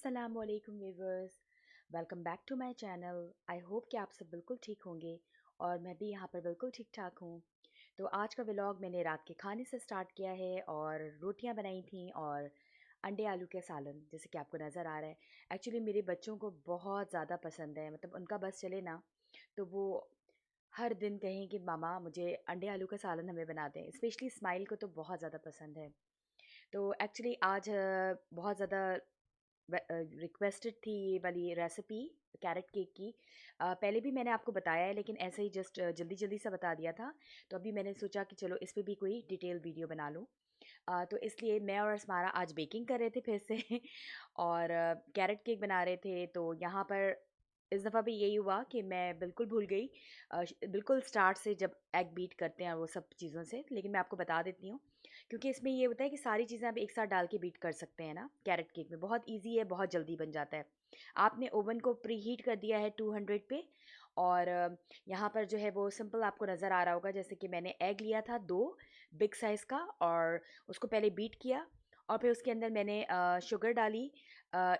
अस्सलामुअलैकुम viewers. Welcome back to my channel. I hope कि आप सब बिल्कुल ठीक होंगे और मैं भी यहाँ पर बिल्कुल ठीक ठाक हूँ। तो आज का व्लॉग मैंने रात के खाने से स्टार्ट किया है और रोटियाँ बनाई थी और अंडे आलू के सालन, जैसे कि आपको नज़र आ रहा है। एक्चुअली मेरे बच्चों को बहुत ज़्यादा पसंद है, मतलब उनका बस चले ना तो वो हर दिन कहें कि मामा मुझे अंडे आलू का सालन हमें बना दें। स्पेशली स्माइल को तो बहुत ज़्यादा पसंद है। तो एक्चुअली आज बहुत ज़्यादा रिक्वेस्टेड थी ये वाली रेसिपी कैरेट केक की। पहले भी मैंने आपको बताया है, लेकिन ऐसे ही जस्ट जल्दी जल्दी सा बता दिया था। तो अभी मैंने सोचा कि चलो इस पे भी कोई डिटेल वीडियो बना लूँ। तो इसलिए मैं और अस्मारा आज बेकिंग कर रहे थे फिर से और कैरेट केक बना रहे थे। तो यहाँ पर इस दफ़ा भी यही हुआ कि मैं बिल्कुल भूल गई, बिल्कुल स्टार्ट से जब एग बीट करते हैं वो सब चीज़ों से। लेकिन मैं आपको बता देती हूँ, क्योंकि इसमें ये होता है कि सारी चीज़ें आप एक साथ डाल के बीट कर सकते हैं ना। कैरेट केक में बहुत इजी है, बहुत जल्दी बन जाता है। आपने ओवन को प्री हीट कर दिया है 200 पे, और यहाँ पर जो है वो सिंपल आपको नज़र आ रहा होगा। जैसे कि मैंने एग लिया था 2 बिग साइज़ का, और उसको पहले बीट किया और फिर उसके अंदर मैंने शुगर डाली।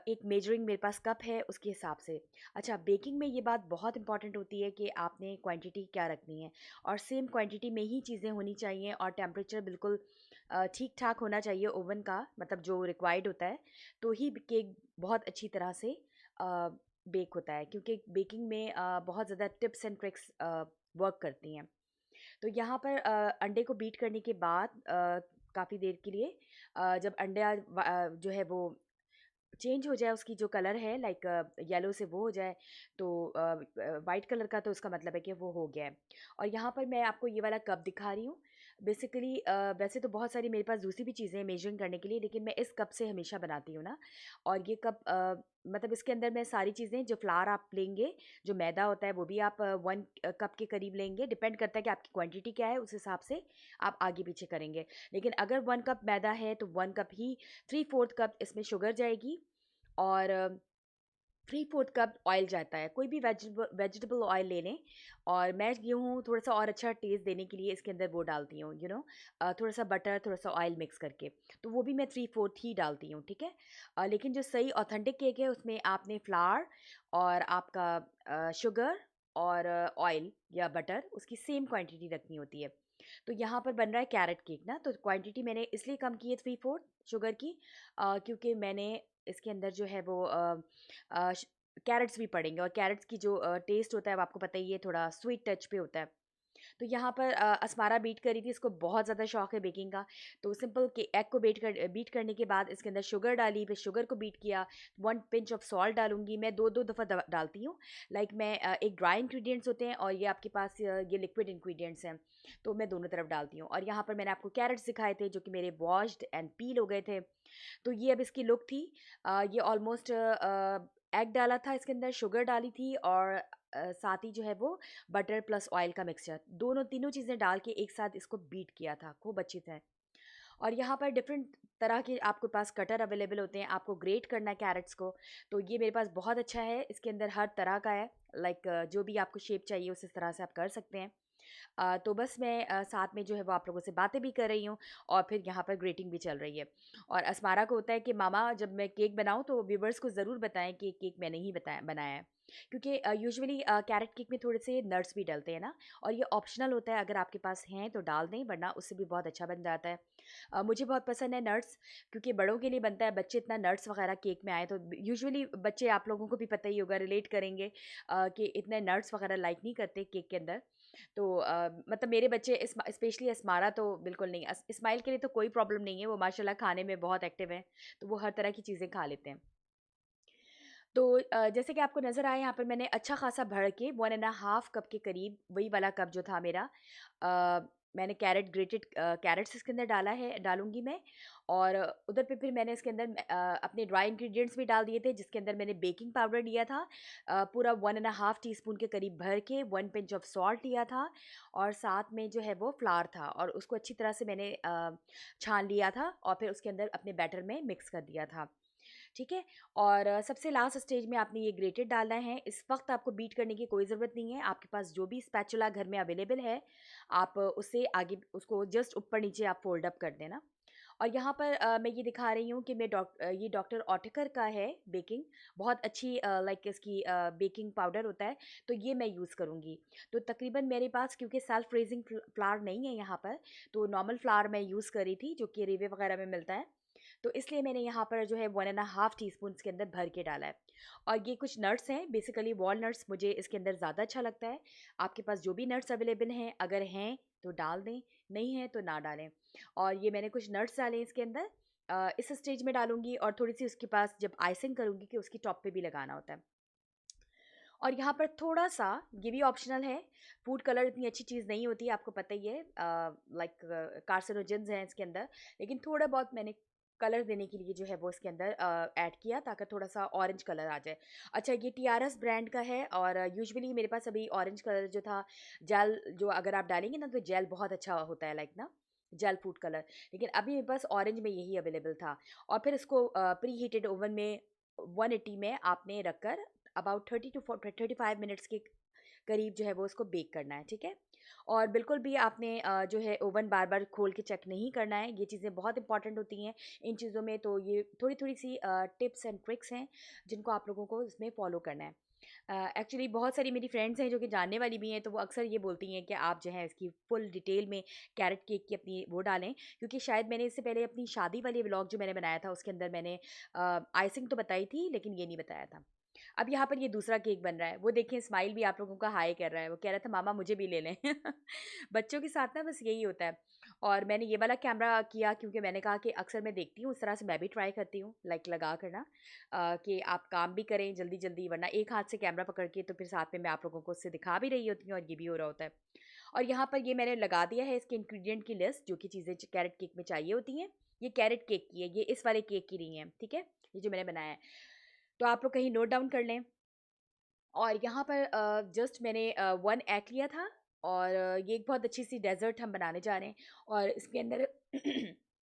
एक मेजरिंग मेरे पास कप है उसके हिसाब से। अच्छा, बेकिंग में ये बात बहुत इंपॉर्टेंट होती है कि आपने क्वांटिटी क्या रखनी है, और सेम क्वांटिटी में ही चीज़ें होनी चाहिए, और टेम्परेचर बिल्कुल ठीक ठाक होना चाहिए ओवन का, मतलब जो रिक्वायर्ड होता है। तो ही केक बहुत अच्छी तरह से बेक होता है, क्योंकि बेकिंग में बहुत ज़्यादा टिप्स एंड ट्रिक्स वर्क करती हैं। तो यहाँ पर अंडे को बीट करने के बाद काफ़ी देर के लिए, जब अंडा जो है वो चेंज हो जाए, उसकी जो कलर है लाइक येलो से वो हो जाए, तो वाइट कलर का, तो उसका मतलब है कि वो हो गया है। और यहाँ पर मैं आपको ये वाला कप दिखा रही हूँ। बेसिकली वैसे तो बहुत सारी मेरे पास दूसरी भी चीज़ें हैं मेजरिंग करने के लिए, लेकिन मैं इस कप से हमेशा बनाती हूँ ना। और ये कप मतलब इसके अंदर मैं सारी चीज़ें, जो फ्लावर आप लेंगे, जो मैदा होता है वो भी आप 1 कप के करीब लेंगे। डिपेंड करता है कि आपकी क्वांटिटी क्या है, उस हिसाब से आप आगे पीछे करेंगे। लेकिन अगर 1 कप मैदा है तो 1 कप ही, 3/4 कप इसमें शुगर जाएगी, और 3/4 कप ऑयल जाता है। कोई भी वेजिटेबल ऑयल ले लें। और मैं गेहूँ थोड़ा सा और अच्छा टेस्ट देने के लिए इसके अंदर वो डालती हूँ, थोड़ा सा बटर, थोड़ा सा ऑयल मिक्स करके। तो वो भी मैं 3/4 ही डालती हूँ, ठीक है। लेकिन जो सही ऑथेंटिक केक है उसमें आपने फ्लावर और आपका शुगर और ऑयल या बटर, उसकी सेम क्वांटिटी रखनी होती है। तो यहाँ पर बन रहा है कैरेट केक ना, तो क्वांटिटी मैंने इसलिए कम की है 3/4 शुगर की, क्योंकि मैंने इसके अंदर जो है वो कैरेट्स भी पड़ेंगे, और कैरेट्स की जो टेस्ट होता है वो आपको पता ही है, थोड़ा स्वीट टच पे होता है। तो यहाँ पर अस्मारा बीट करी थी, इसको बहुत ज़्यादा शौक है बेकिंग का। तो सिंपल के एग को बीट करने के बाद इसके अंदर शुगर डाली, फिर शुगर को बीट किया। 1 पिंच ऑफ सॉल्ट डालूंगी, मैं दो दो दफ़ा डालती हूँ। लाइक मैं एक ड्राई इंग्रेडिएंट्स होते हैं और ये आपके पास ये लिक्विड इंग्रेडिएंट्स हैं, तो मैं दोनों तरफ डालती हूँ। और यहाँ पर मैंने आपको कैरेट्स दिखाए थे जो कि मेरे वॉश्ड एंड पील हो गए थे। तो ये अब इसकी लुक थी। ये ऑलमोस्ट एग डाला था इसके अंदर, शुगर डाली थी, और साथ ही जो है वो बटर प्लस ऑयल का मिक्सचर, दोनों तीनों चीज़ें डाल के एक साथ इसको बीट किया था खूब अच्छी तरह। और यहाँ पर डिफरेंट तरह के आपके पास कटर अवेलेबल होते हैं, आपको ग्रेट करना है कैरेट्स को। तो ये मेरे पास बहुत अच्छा है, इसके अंदर हर तरह का है। लाइक जो भी आपको शेप चाहिए उस तरह से आप कर सकते हैं। तो बस मैं साथ में जो है वो आप लोगों से बातें भी कर रही हूँ, और फिर यहाँ पर ग्रेटिंग भी चल रही है। और अस्मारा को होता है कि मामा जब मैं केक बनाऊँ तो व्यूवर्स को ज़रूर बताएं कि केक मैंने ही बनाया है। क्योंकि यूजुअली कैरेट केक में थोड़े से नट्स भी डलते हैं ना, और ये ऑप्शनल होता है, अगर आपके पास हैं तो डाल दें, वरना उससे भी बहुत अच्छा बन जाता है। मुझे बहुत पसंद है नट्स, क्योंकि बड़ों के लिए बनता है, बच्चे इतना नट्स वगैरह केक में आए तो यूजुअली बच्चे, आप लोगों को भी पता ही होगा, रिलेट करेंगे कि इतने नट्स वगैरह लाइक नहीं करते केक के अंदर। तो मतलब मेरे बच्चे स्पेशली अस्मारा तो बिल्कुल नहीं। इस्माइल के लिए तो कोई प्रॉब्लम नहीं है, वो माशाल्लाह खाने में बहुत एक्टिव है, तो वो हर तरह की चीज़ें खा लेते हैं। तो जैसे कि आपको नज़र आया, यहाँ पर मैंने अच्छा खासा भर के 1.5 कप के करीब, वही वाला कप जो था मेरा, मैंने ग्रेटेड कैरेट्स इसके अंदर डालूंगी मैं। और उधर पे फिर मैंने इसके अंदर अपने ड्राई इंग्रेडिएंट्स भी डाल दिए थे, जिसके अंदर मैंने बेकिंग पाउडर लिया था पूरा 1.5 टीस्पून के करीब भर के, 1 पिंच ऑफ सॉल्ट लिया था, और साथ में जो है वो फ्लावर था, और उसको अच्छी तरह से मैंने छान लिया था, और फिर उसके अंदर अपने बैटर में मिक्स कर दिया था, ठीक है। और सबसे लास्ट स्टेज में आपने ये ग्रेटेड डालना है। इस वक्त आपको बीट करने की कोई ज़रूरत नहीं है, आपके पास जो भी स्पैचुला घर में अवेलेबल है, आप उससे आगे उसको जस्ट ऊपर नीचे आप फोल्ड अप कर देना। और यहाँ पर मैं ये दिखा रही हूँ कि ये डॉक्टर ऑटकर का है बेकिंग। बहुत अच्छी लाइक इसकी बेकिंग पाउडर होता है, तो ये मैं यूज़ करूँगी। तो तकरीबन मेरे पास क्योंकि सेल्फ रेजिंग फ्लावर नहीं है यहाँ पर, तो नॉर्मल फ्लावर मैं यूज़ करी थी जो कि रेवे वगैरह में मिलता है। तो इसलिए मैंने यहाँ पर जो है 1.5 टीस्पून इसके अंदर भर के डाला है। और ये कुछ नट्स हैं, बेसिकली वॉलनट्स मुझे इसके अंदर ज़्यादा अच्छा लगता है। आपके पास जो भी नट्स अवेलेबल हैं, अगर हैं तो डाल दें, नहीं है तो ना डालें। और ये मैंने कुछ नट्स डाले इसके अंदर, इस स्टेज में डालूंगी। और थोड़ी सी उसके पास जब आइसिंग करूंगी कि उसकी टॉप पे भी लगाना होता है। और यहाँ पर थोड़ा सा, ये भी ऑप्शनल है, फूड कलर इतनी अच्छी चीज़ नहीं होती, आपको पता ही है, लाइक कार्सिनोजेंस हैं इसके अंदर। लेकिन थोड़ा बहुत मैंने कलर देने के लिए जो है वो इसके अंदर ऐड किया, ताकि थोड़ा सा ऑरेंज कलर आ जाए। अच्छा, ये टीआरएस ब्रांड का है, और यूजुअली मेरे पास अभी ऑरेंज कलर जो था, जेल जो अगर आप डालेंगे ना तो जेल बहुत अच्छा होता है, लाइक ना जेल फूड कलर। लेकिन अभी मेरे पास ऑरेंज में यही अवेलेबल था। और फिर इसको प्री हीटेड ओवन में 180 में आपने रखकर अबाउट 30 to 35 मिनट्स के करीब जो है वो उसको बेक करना है, ठीक है। और बिल्कुल भी आपने जो है ओवन बार बार खोल के चेक नहीं करना है, ये चीज़ें बहुत इंपॉर्टेंट होती हैं इन चीज़ों में। तो ये थोड़ी थोड़ी सी टिप्स एंड ट्रिक्स हैं जिनको आप लोगों को इसमें फॉलो करना है। एक्चुअली बहुत सारी मेरी फ्रेंड्स हैं जो कि जानने वाली भी हैं, तो वो अक्सर ये बोलती हैं कि आप जो है इसकी फुल डिटेल में कैरेट केक की अपनी वो डालें, क्योंकि शायद मैंने इससे पहले अपनी शादी वाले व्लॉग जो मैंने बनाया था उसके अंदर मैंने आइसिंग तो बताई थी, लेकिन ये नहीं बताया था। अब यहाँ पर ये दूसरा केक बन रहा है, वो देखें स्माइल भी आप लोगों का हाय कर रहा है, वो कह रहा था मामा मुझे भी ले लें। बच्चों के साथ ना बस यही होता है। और मैंने ये वाला कैमरा किया क्योंकि मैंने कहा कि अक्सर मैं देखती हूँ, उस तरह से मैं भी ट्राई करती हूँ, लाइक लगा कर ना, कि आप काम भी करें जल्दी जल्दी, वरना एक हाथ से कैमरा पकड़ के तो फिर साथ में मैं आप लोगों को उससे दिखा भी रही होती हूँ और ये भी हो रहा होता है। और यहाँ पर ये मैंने लगा दिया है इसके इंग्रेडिएंट की लिस्ट, जो कि चीज़ें कैरेट केक में चाहिए होती हैं। ये कैरेट केक की है, ये इस वाले केक की नहीं है, ठीक है, ये जो मैंने बनाया है। तो आप लोग कहीं नोट डाउन कर लें। और यहाँ पर जस्ट मैंने 1 एग लिया था। और ये एक बहुत अच्छी सी डेज़र्ट हम बनाने जा रहे हैं। और इसके अंदर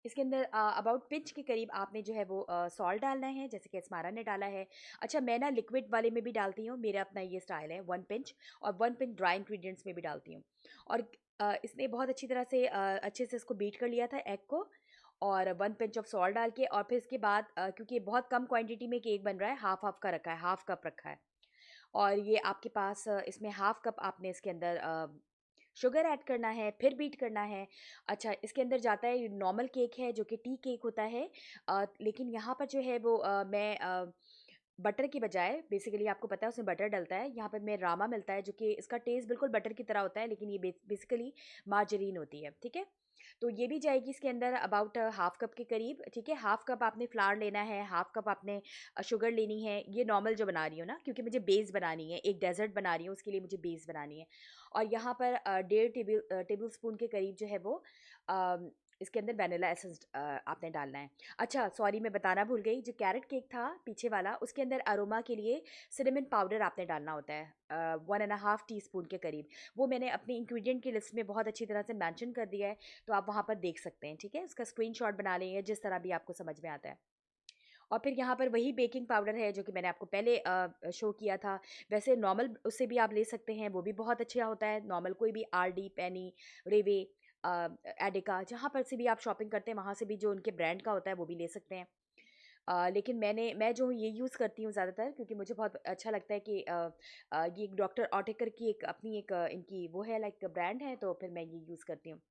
इसके अंदर अबाउट पिंच के करीब आपने जो है वो सॉल्ट डालना है, जैसे कि अस्मारा ने डाला है। अच्छा, मैं ना लिक्विड वाले में भी डालती हूँ, मेरा अपना ये स्टाइल है 1 पिंच। और 1 पिंच ड्राई इंग्रेडिएंट्स में भी डालती हूँ। और इसने बहुत अच्छी तरह से अच्छे से इसको बीट कर लिया था एग को। और 1 पिंच ऑफ सॉल्ट डाल के, और फिर इसके बाद क्योंकि बहुत कम क्वांटिटी में केक बन रहा है, हाफ हाफ का रखा है, हाफ कप रखा है। और ये आपके पास इसमें हाफ कप आपने इसके अंदर शुगर ऐड करना है, फिर बीट करना है। अच्छा, इसके अंदर जाता है नॉर्मल केक है जो कि टी केक होता है। लेकिन यहाँ पर जो है वो मैं बटर की बजाय, बेसिकली आपको पता है उसमें बटर डलता है, यहाँ पर मैं रामा मिलता है जो कि इसका टेस्ट बिल्कुल बटर की तरह होता है, लेकिन ये बेसिकली मार्जरीन होती है, ठीक है। तो ये भी जाएगी इसके अंदर अबाउट हाफ कप के करीब, ठीक है। हाफ कप आपने फ्लावर लेना है, हाफ कप आपने शुगर लेनी है। ये नॉर्मल जो बना रही हूँ ना, क्योंकि मुझे बेस बनानी है, एक डेजर्ट बना रही हूँ, उसके लिए मुझे बेस बनानी है। और यहाँ पर 1.5 टेबल स्पून के करीब जो है वो अम, इसके अंदर वैनिला एसेंस आपने डालना है। अच्छा सॉरी, मैं बताना भूल गई, जो कैरेट केक था पीछे वाला, उसके अंदर अरोमा के लिए सिनेमन पाउडर आपने डालना होता है 1.5 टीस्पून के करीब। वो मैंने अपनी इंग्रेडिएंट की लिस्ट में बहुत अच्छी तरह से मेंशन कर दिया है, तो आप वहाँ पर देख सकते हैं, ठीक है। उसका स्क्रीनशॉट बना लेंगे जिस तरह भी आपको समझ में आता है। और फिर यहाँ पर वही बेकिंग पाउडर है जो कि मैंने आपको पहले शो किया था। वैसे नॉर्मल उससे भी आप ले सकते हैं, वो भी बहुत अच्छा होता है। नॉर्मल कोई भी आरडी, पेनी, रेवे, एडिका, जहाँ पर से भी आप शॉपिंग करते हैं वहाँ से भी जो उनके ब्रांड का होता है वो भी ले सकते हैं। लेकिन मैं जो ये यूज़ करती हूँ ज़्यादातर, क्योंकि मुझे बहुत अच्छा लगता है कि ये एक डॉक्टर ऑटेकर की एक अपनी एक इनकी वो है, लाइक ब्रांड है, तो फिर मैं ये यूज़ करती हूँ।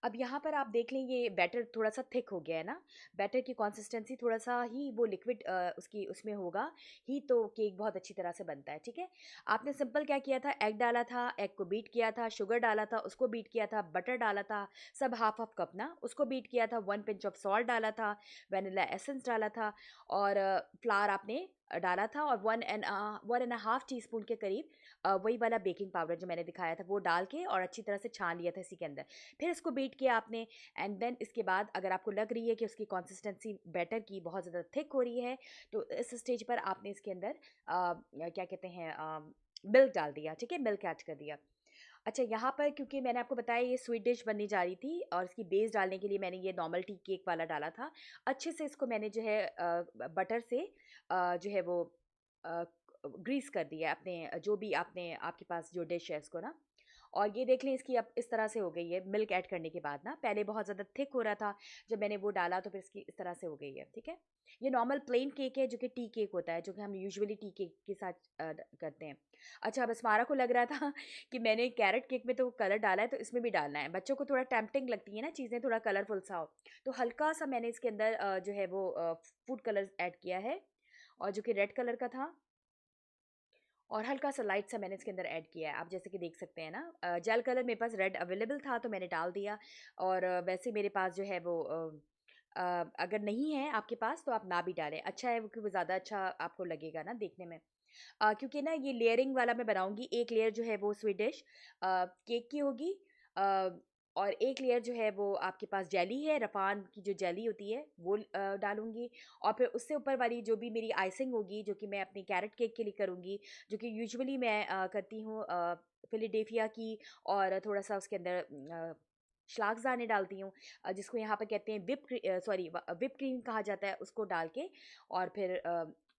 अब यहाँ पर आप देख लें, ये बैटर थोड़ा सा थिक हो गया है ना। बैटर की कंसिस्टेंसी थोड़ा सा ही वो लिक्विड उसकी उसमें होगा ही, तो केक बहुत अच्छी तरह से बनता है, ठीक है। आपने सिंपल क्या किया था, एग डाला था, एग को बीट किया था, शुगर डाला था, उसको बीट किया था, बटर डाला था, सब हाफ हाफ कप ना, उसको बीट किया था, 1 पिंच ऑफ सॉल्ट डाला था, वनीला एसेंस डाला था। और फ्लावर आपने डाला था, और 1.5 टीस्पून के करीब वही वाला बेकिंग पाउडर जो मैंने दिखाया था वो डाल के और अच्छी तरह से छान लिया था इसी के अंदर। फिर इसको बीट किया आपने। एंड देन इसके बाद अगर आपको लग रही है कि उसकी कंसिस्टेंसी बैटर की बहुत ज़्यादा थिक हो रही है, तो इस स्टेज पर आपने इसके अंदर क्या कहते हैं, मिल्क डाल दिया, ठीक है, मिल्क ऐड कर दिया। अच्छा, यहाँ पर क्योंकि मैंने आपको बताया ये स्वीट डिश बनने जा रही थी, और इसकी बेस डालने के लिए मैंने ये नॉर्मल टी केक वाला डाला था। अच्छे से इसको मैंने जो है बटर से जो है वो ग्रीस कर दिया, अपने जो भी आपने आपके पास जो डिश है इसको ना। और ये देख लें इसकी अब इस तरह से हो गई है मिल्क ऐड करने के बाद ना, पहले बहुत ज़्यादा थिक हो रहा था, जब मैंने वो डाला तो फिर इसकी इस तरह से हो गई है, ठीक है। ये नॉर्मल प्लेन केक है जो कि टी केक होता है, जो कि हम यूजुअली टी केक के साथ करते हैं। अच्छा, बस मारा को लग रहा था कि मैंने कैरेट केक में तो कलर डाला है तो इसमें भी डालना है, बच्चों को थोड़ा टेम्पटिंग लगती है ना चीज़ें, थोड़ा कलरफुल सा हो, तो हल्का सा मैंने इसके अंदर जो है वो फूड कलर ऐड किया है, और जो कि रेड कलर का था, और हल्का सा लाइट सा मैंने इसके अंदर ऐड किया है। आप जैसे कि देख सकते हैं ना, जेल कलर मेरे पास रेड अवेलेबल था तो मैंने डाल दिया। और वैसे मेरे पास जो है वो अगर नहीं है आपके पास तो आप ना भी डालें, अच्छा है, क्योंकि वो ज़्यादा अच्छा आपको लगेगा ना देखने में। क्योंकि ना ये लेयरिंग वाला मैं बनाऊंगी, एक लेयर जो है वो स्वीडिश केक की होगी, अ, और एक लेयर जो है वो आपके पास जेली है, रफान की जो जेली होती है वो डालूंगी। और फिर उससे ऊपर वाली जो भी मेरी आइसिंग होगी, जो कि मैं अपनी कैरेट केक के लिए करूँगी, जो कि यूजुअली मैं करती हूँ फिलाडेल्फिया की, और थोड़ा सा उसके अंदर दाने डालती हूँ, जिसको यहाँ पर कहते हैं विप क्रीम कहा जाता है, उसको डाल के और फिर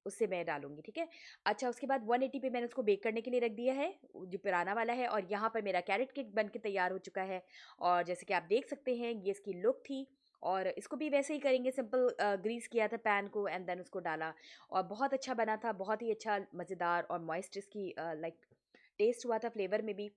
उससे मैं डालूँगी, ठीक है। अच्छा, उसके बाद 180 पे मैंने उसको बेक करने के लिए रख दिया है, जो पुराना वाला है, और यहाँ पर मेरा कैरेट केक बन के तैयार हो चुका है। और जैसे कि आप देख सकते हैं ये इसकी लुक थी, और इसको भी वैसे ही करेंगे, सिंपल ग्रीस किया था पैन को एंड देन उसको डाला, और बहुत अच्छा बना था, बहुत ही अच्छा मज़ेदार और मॉइस्ट इसकी लाइक टेस्ट हुआ था फ्लेवर में भी।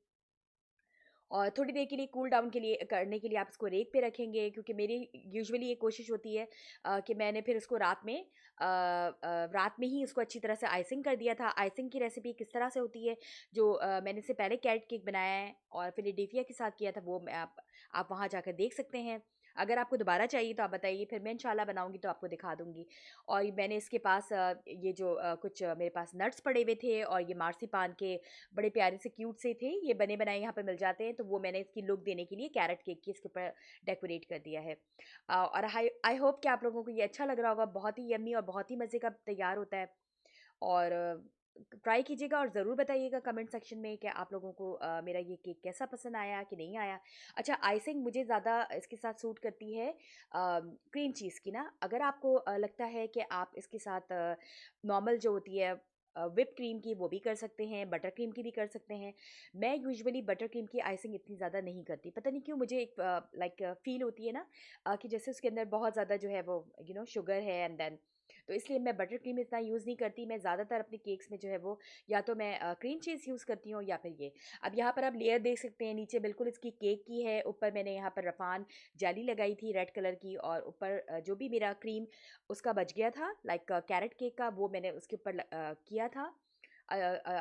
और थोड़ी देर के लिए कूल डाउन के लिए करने के लिए आप इसको रेक पे रखेंगे, क्योंकि मेरी यूजुअली ये कोशिश होती है कि मैंने फिर उसको रात में ही उसको अच्छी तरह से आइसिंग कर दिया था। आइसिंग की रेसिपी किस तरह से होती है, जो मैंने इससे पहले कैरेट केक बनाया है और फिलाडेल्फिया के साथ किया था, वो आप वहाँ जाकर देख सकते हैं। अगर आपको दोबारा चाहिए तो आप बताइए, फिर मैं इंशाल्लाह बनाऊंगी तो आपको दिखा दूंगी। और मैंने इसके पास ये जो कुछ मेरे पास नट्स पड़े हुए थे, और ये मार्सीपान के बड़े प्यारे से क्यूट से थे, ये बने बनाए यहाँ पे मिल जाते हैं, तो वो मैंने इसकी लुक देने के लिए कैरेट केक की इसके ऊपर डेकोरेट कर दिया है। और आई आई होप कि आप लोगों को ये अच्छा लग रहा होगा, बहुत ही यम्मी और बहुत ही मज़े का तैयार होता है। और ट्राई कीजिएगा और ज़रूर बताइएगा कमेंट सेक्शन में कि आप लोगों को मेरा ये केक कैसा पसंद आया कि नहीं आया। अच्छा, आइसिंग मुझे ज़्यादा इसके साथ सूट करती है क्रीम चीज़ की ना। अगर आपको लगता है कि आप इसके साथ नॉर्मल जो होती है व्हिप क्रीम की, वो भी कर सकते हैं, बटर क्रीम की भी कर सकते हैं। मैं यूजुअली बटर क्रीम की आइसिंग इतनी ज़्यादा नहीं करती, पता नहीं क्यों, मुझे एक लाइक फ़ील होती है ना कि जैसे उसके अंदर बहुत ज़्यादा जो है वो शुगर है, एंड देन तो इसलिए मैं बटर क्रीम इतना यूज़ नहीं करती। मैं ज़्यादातर अपने केक्स में जो है वो या तो मैं क्रीम चीज़ यूज़ करती हूँ, या फिर ये। अब यहाँ पर आप लेयर देख सकते हैं, नीचे बिल्कुल इसकी केक की है, ऊपर मैंने यहाँ पर रफ़ान जेली लगाई थी रेड कलर की, और ऊपर जो भी मेरा क्रीम उसका बच गया था लाइक कैरेट केक का, वो मैंने उसके ऊपर किया था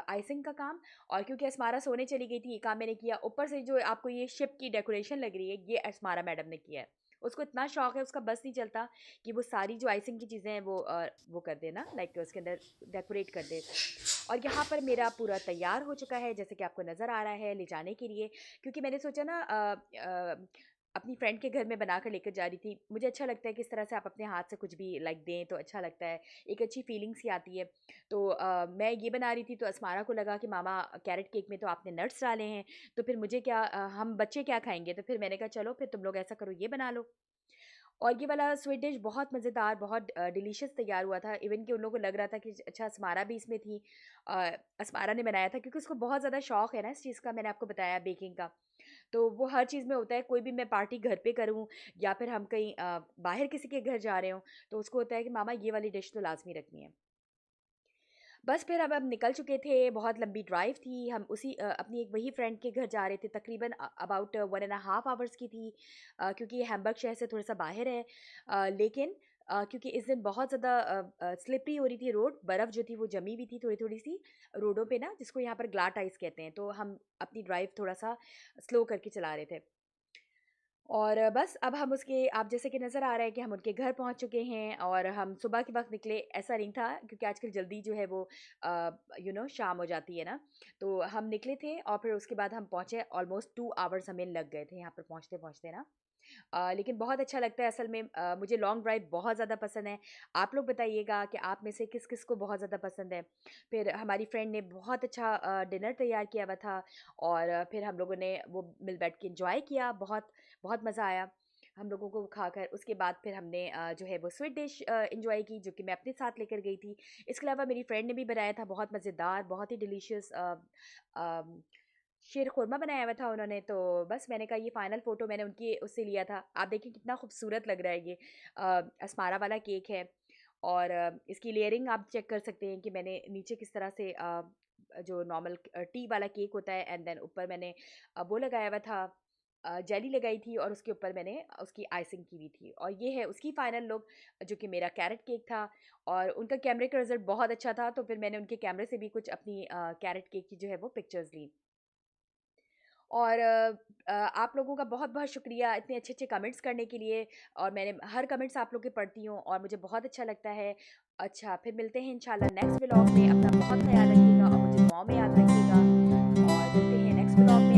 आइसिंग का काम। और क्योंकि अस्मारा सोने चली गई थी, ये काम मैंने किया। ऊपर से जो आपको ये शिप की डेकोरेशन लग रही है, ये अस्मारा मैडम ने किया है। उसको इतना शौक है, उसका बस नहीं चलता कि वो सारी जो आइसिंग की चीज़ें हैं वो कर देना, लाइक उसके अंदर डेकोरेट कर दे। और यहाँ पर मेरा पूरा तैयार हो चुका है, जैसे कि आपको नज़र आ रहा है, ले जाने के लिए। क्योंकि मैंने सोचा ना अपनी फ्रेंड के घर में बनाकर लेकर जा रही थी। मुझे अच्छा लगता है कि इस तरह से आप अपने हाथ से कुछ भी लाइक दें तो अच्छा लगता है, एक अच्छी फीलिंग सी आती है। तो मैं ये बना रही थी, तो अस्मारा को लगा कि मामा कैरेट केक में तो आपने नट्स डाले हैं, तो फिर मुझे क्या, हम बच्चे क्या खाएँगे? तो फिर मैंने कहा चलो फिर तुम लोग ऐसा करो, ये बना लो। और ये वाला स्वीट डिश बहुत मज़ेदार, बहुत डिलीशियस तैयार हुआ था। इवन कि उन लोगों को लग रहा था कि अच्छा अस्मारा भी इसमें थी। अस्मारा ने बनाया था, क्योंकि उसको बहुत ज़्यादा शौक है ना इस चीज़ का, मैंने आपको बताया बेकिंग का। तो वो हर चीज़ में होता है, कोई भी मैं पार्टी घर पे करूँ या फिर हम कहीं बाहर किसी के घर जा रहे हों, तो उसको होता है कि मामा ये वाली डिश तो लाज़मी रखनी है। बस फिर अब हम निकल चुके थे, बहुत लंबी ड्राइव थी, हम अपनी एक वही फ्रेंड के घर जा रहे थे, तकरीबन about 1 and a half hours की थी, क्योंकि ये हैम्बर्ग शहर से थोड़ा-सा बाहर है। लेकिन क्योंकि इस दिन बहुत ज़्यादा स्लिपरी हो रही थी रोड, बर्फ़ जो थी वो जमी हुई थी थोड़ी-थोड़ी सी रोडों पे ना, जिसको यहाँ पर ग्लाट आइस कहते हैं, तो हम अपनी ड्राइव थोड़ा-सा स्लो करके चला रहे थे। और बस अब हम उसके, आप जैसे कि नज़र आ रहा है कि हम उनके घर पहुंच चुके हैं, और हम सुबह के वक्त निकले, ऐसा नहीं था क्योंकि आजकल जल्दी जो है वो शाम हो जाती है ना, तो हम निकले थे और फिर उसके बाद हम पहुंचे, ऑलमोस्ट 2 आवर्स हमें लग गए थे यहाँ पर पहुंचते पहुंचते ना। लेकिन बहुत अच्छा लगता है असल में, मुझे लॉन्ग ड्राइव बहुत ज़्यादा पसंद है। आप लोग बताइएगा कि आप में से किस किस को बहुत ज़्यादा पसंद है। फिर हमारी फ्रेंड ने बहुत अच्छा डिनर तैयार किया हुआ था, और फिर हम लोगों ने वो मिल बैठ के इंजॉय किया, बहुत बहुत मज़ा आया हम लोगों को खाकर। उसके बाद फिर हमने जो है वो स्वीट डिश इंजॉय की, जो कि मैं अपने साथ लेकर गई थी। इसके अलावा मेरी फ्रेंड ने भी बनाया था, बहुत मज़ेदार, बहुत ही डिलीशियस शीर खुरमा बनाया हुआ था उन्होंने, तो बस मैंने कहा ये फाइनल फ़ोटो मैंने उनकी उससे लिया था। आप देखिए कितना खूबसूरत लग रहा है ये असमारा वाला केक है। और इसकी लेयरिंग आप चेक कर सकते हैं कि मैंने नीचे किस तरह से जो नॉर्मल टी वाला केक होता है, एंड देन ऊपर मैंने वो लगाया हुआ था, जेली लगाई थी, और उसके ऊपर मैंने उसकी आइसिंग की हुई थी। और ये है उसकी फाइनल लुक, जो कि मेरा कैरेट केक था। और उनका कैमरे का रिज़ल्ट बहुत अच्छा था, तो फिर मैंने उनके कैमरे से भी कुछ अपनी कैरेट केक की जो है वो पिक्चर्स ली। और आप लोगों का बहुत-बहुत शुक्रिया इतने अच्छे-अच्छे कमेंट्स करने के लिए। और मैंने हर कमेंट्स आप लोग के पढ़ती हूँ और मुझे बहुत अच्छा लगता है। अच्छा, फिर मिलते हैं इंशाल्लाह नेक्स्ट व्लॉग में। अपना बहुत ख़्याल रखिएगा और मुझे दुआओं में याद रखिएगा, और मिलते हैं नेक्स्ट व्लॉग में।